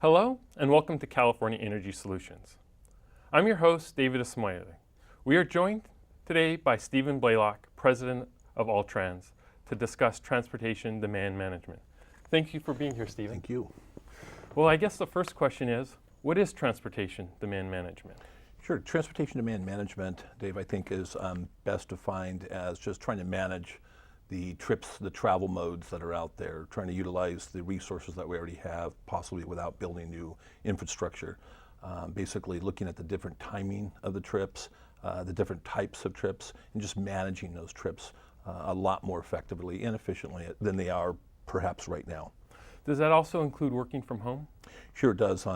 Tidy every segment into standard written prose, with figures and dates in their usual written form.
Hello, and welcome to California Energy Solutions. I'm your host, David Esmaili. We are joined today by Stephen Blaylock, President of Altrans, to discuss transportation demand management. Thank you for being here, Stephen. Thank you. Well, I guess the first question is, what is transportation demand management? Sure. Transportation demand management, Dave, I think is best defined as just trying to manage the trips, the travel modes that are out there, trying to utilize the resources that we already have, possibly without building new infrastructure. Basically looking at the different timing of the trips, the different types of trips, and just managing those trips a lot more effectively and efficiently than they are perhaps right now. Does that also include working from home? Sure, it does.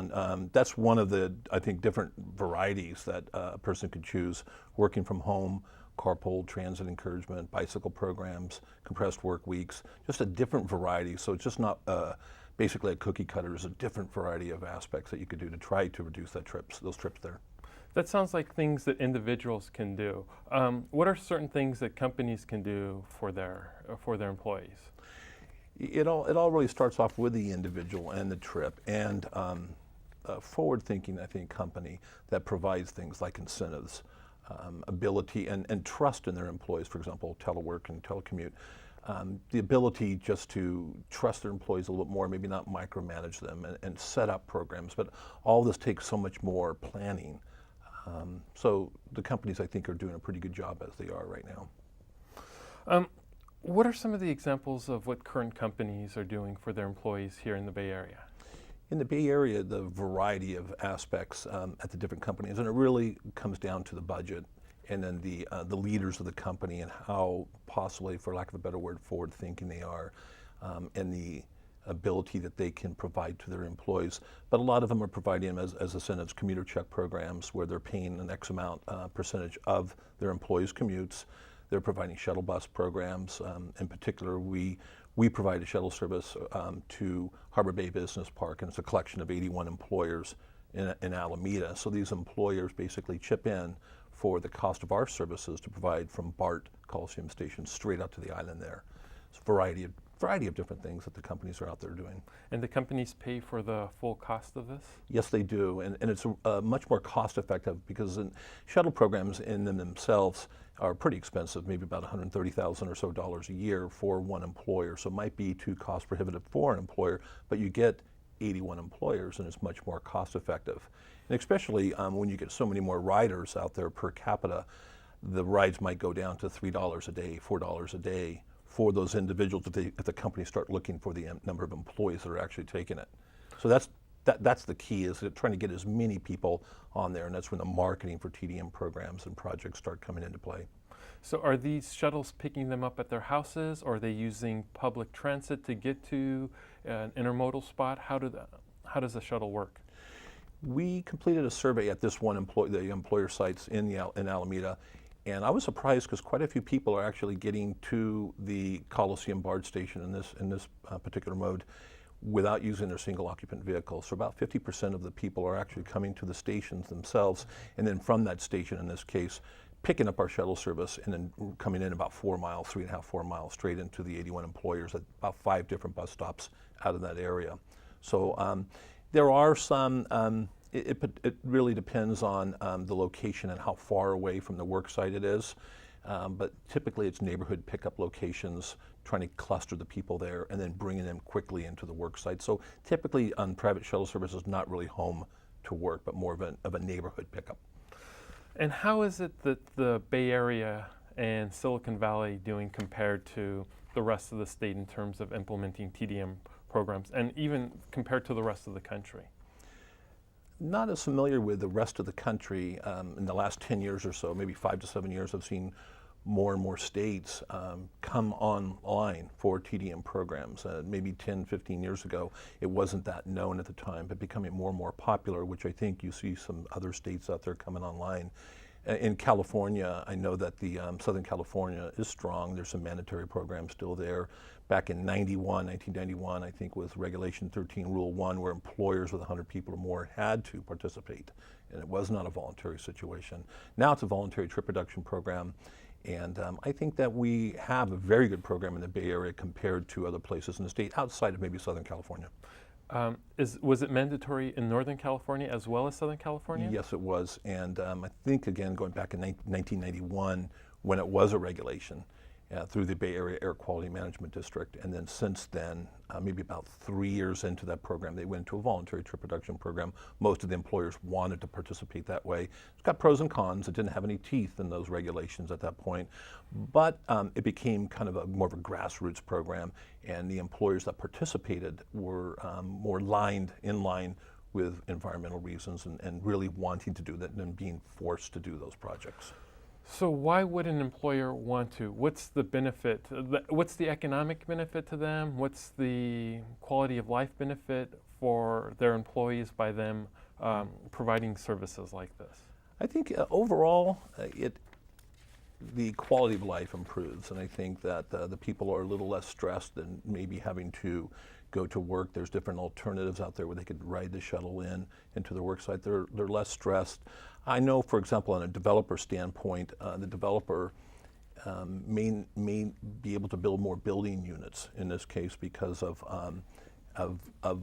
That's one of the, I think, different varieties that a person could choose. Working from home, carpool, transit encouragement, bicycle programs, compressed work weeks, just a different variety. So it's just not basically a cookie cutter. There's a different variety of aspects that you could do to try to reduce those trips there. That sounds like things that individuals can do. What are certain things that companies can do for their employees? It all really starts off with the individual and the trip, and a forward-thinking, I think, company that provides things like incentives, ability, and trust in their employees. For example, telework and telecommute. The ability just to trust their employees a little bit more, maybe not micromanage them, and set up programs. But all this takes so much more planning. So the companies, I think, are doing a pretty good job as they are right now. What are some of the examples of what current companies are doing for their employees here in the Bay Area? In the Bay Area, the variety of aspects at the different companies, and it really comes down to the budget and then the leaders of the company and how possibly, for lack of a better word, forward-thinking they are, and the ability that they can provide to their employees. But a lot of them are providing them as incentives, commuter check programs where they're paying an X amount percentage of their employees' commutes. They're providing shuttle bus programs. In particular, we provide a shuttle service to Harbor Bay Business Park, and it's a collection of 81 employers in Alameda. So these employers basically chip in for the cost of our services to provide from BART Coliseum Station straight up to the island there. It's a variety of different things that the companies are out there doing. And the companies pay for the full cost of this? Yes, they do, and it's much more cost effective because shuttle programs in themselves are pretty expensive, maybe about $130,000 or so a year for one employer. So it might be too cost prohibitive for an employer, but you get 81 employers and it's much more cost effective. And especially when you get so many more riders out there per capita, the rides might go down to $3 a day, $4 a day for those individuals if the companies start looking for the number of employees that are actually taking it. So that's the key, is trying to get as many people on there, and that's when the marketing for TDM programs and projects start coming into play. So are these shuttles picking them up at their houses, or are they using public transit to get to an intermodal spot? How does the shuttle work? We completed a survey at this one the employer sites in Alameda, and I was surprised because quite a few people are actually getting to the Coliseum BART station in this particular mode without using their single occupant vehicle. So about 50% of the people are actually coming to the stations themselves, and then from that station, in this case, picking up our shuttle service and then coming in about 4 miles, 3.5, 4 miles straight into the 81 employers at about 5 different bus stops out of that area. So there are some, it really depends on the location and how far away from the work site it is. But typically it's neighborhood pickup locations, trying to cluster the people there and then bringing them quickly into the work site. So typically on private shuttle services, not really home to work, but more of a neighborhood pickup. And how is it that the Bay Area and Silicon Valley doing compared to the rest of the state in terms of implementing TDM programs, and even compared to the rest of the country? Not as familiar with the rest of the country. In the last 10 years or so, maybe 5 to 7 years, I've seen more and more states come online for TDM programs. Maybe 10, 15 years ago, it wasn't that known at the time, but becoming more and more popular, which I think you see some other states out there coming online. In California, I know that the Southern California is strong. There's some mandatory programs still there. Back in 1991, I think, with Regulation 13, Rule 1, where employers with 100 people or more had to participate, and it was not a voluntary situation. Now it's a voluntary trip reduction program, and I think that we have a very good program in the Bay Area compared to other places in the state outside of maybe Southern California. Was it mandatory in Northern California as well as Southern California? Yes, it was. And I think, again, going back in 1991, when it was a regulation through the Bay Area Air Quality Management District. And then since then, maybe about 3 years into that program, they went into a voluntary trip reduction program. Most of the employers wanted to participate that way. It's got pros and cons. It didn't have any teeth in those regulations at that point. But it became kind of more of a grassroots program. And the employers that participated were more in line with environmental reasons and really wanting to do that than being forced to do those projects. So why would an employer want to? What's the benefit? What's the economic benefit to them? What's the quality of life benefit for their employees by them providing services like this? I think overall, the quality of life improves, and I think that the people are a little less stressed than maybe having to go to work. There's different alternatives out there where they could ride the shuttle into their work site. They're less stressed. I know, for example, on a developer standpoint, the developer may be able to build more building units in this case because of the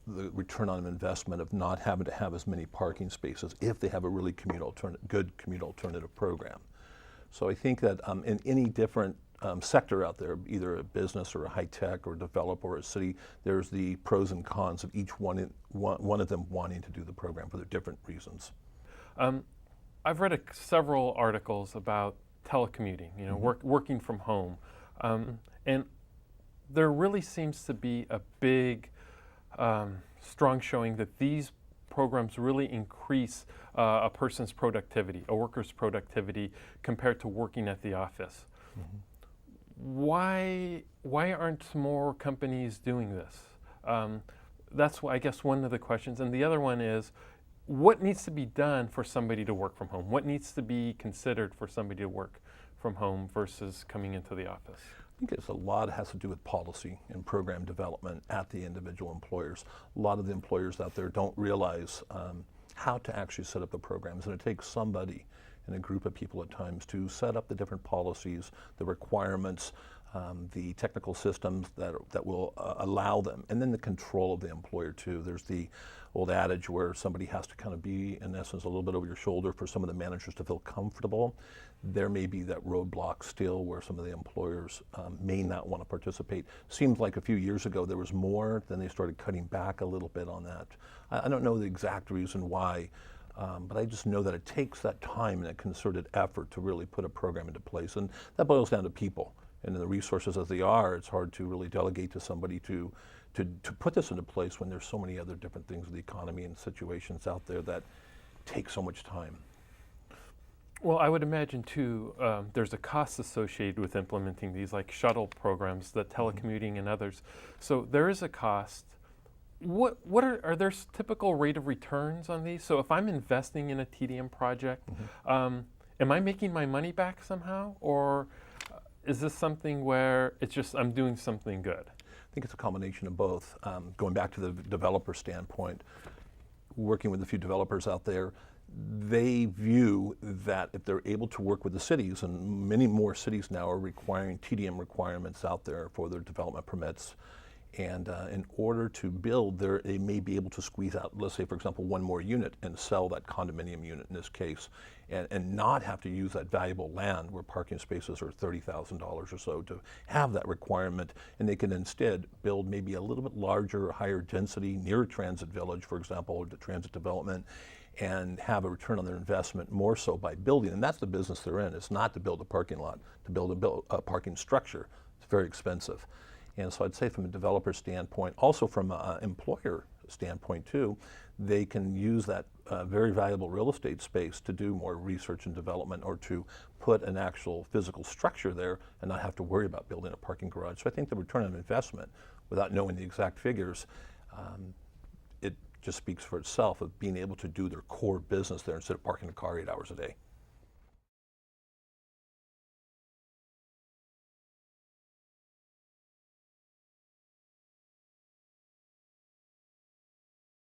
return on investment of not having to have as many parking spaces if they have a really good commute alternative program. So I think that in any different sector out there, either a business or a high tech or a developer or a city, there's the pros and cons of each one of them wanting to do the program for their different reasons. I've read several articles about telecommuting, working from home, and there really seems to be a big, strong showing that these programs really increase a person's productivity, a worker's productivity, compared to working at the office. Why aren't more companies doing this? That's, I guess, one of the questions. And the other one is, what needs to be done for somebody to work from home? What needs to be considered for somebody to work from home versus coming into the office? I think a lot has to do with policy and program development at the individual employers. A lot of the employers out there don't realize how to actually set up the programs, and it takes somebody and a group of people at times to set up the different policies, the requirements, the technical systems that will allow them, and then the control of the employer too. There's the old adage where somebody has to kind of be, in essence, a little bit over your shoulder for some of the managers to feel comfortable. There may be that roadblock still where some of the employers may not want to participate. Seems like a few years ago there was more, then they started cutting back a little bit on that. I don't know the exact reason why, but I just know that it takes that time and a concerted effort to really put a program into place, and that boils down to people. And the resources as they are, it's hard to really delegate to somebody to put this into place when there's so many other different things with the economy and situations out there that take so much time. Well, I would imagine too, there's a cost associated with implementing these, like shuttle programs, the telecommuting and others. So there is a cost. What are there typical rate of returns on these? So if I'm investing in a TDM project, am I making my money back somehow, or is this something where it's just I'm doing something good? I think it's a combination of both. Going back to the developer standpoint, working with a few developers out there, they view that if they're able to work with the cities, and many more cities now are requiring TDM requirements out there for their development permits, and in order to build, they may be able to squeeze out, let's say, for example, one more unit and sell that condominium unit in this case, and not have to use that valuable land where parking spaces are $30,000 or so to have that requirement, and they can instead build maybe a little bit larger, higher density near a transit village, for example, or the transit development, and have a return on their investment more so by building. And that's the business they're in. It's not to build a parking lot, to build a parking structure. It's very expensive. And so I'd say from a developer standpoint, also from an employer standpoint too, they can use that very valuable real estate space to do more research and development, or to put an actual physical structure there and not have to worry about building a parking garage. So I think the return on investment, without knowing the exact figures, it just speaks for itself of being able to do their core business there instead of parking a car 8 hours a day.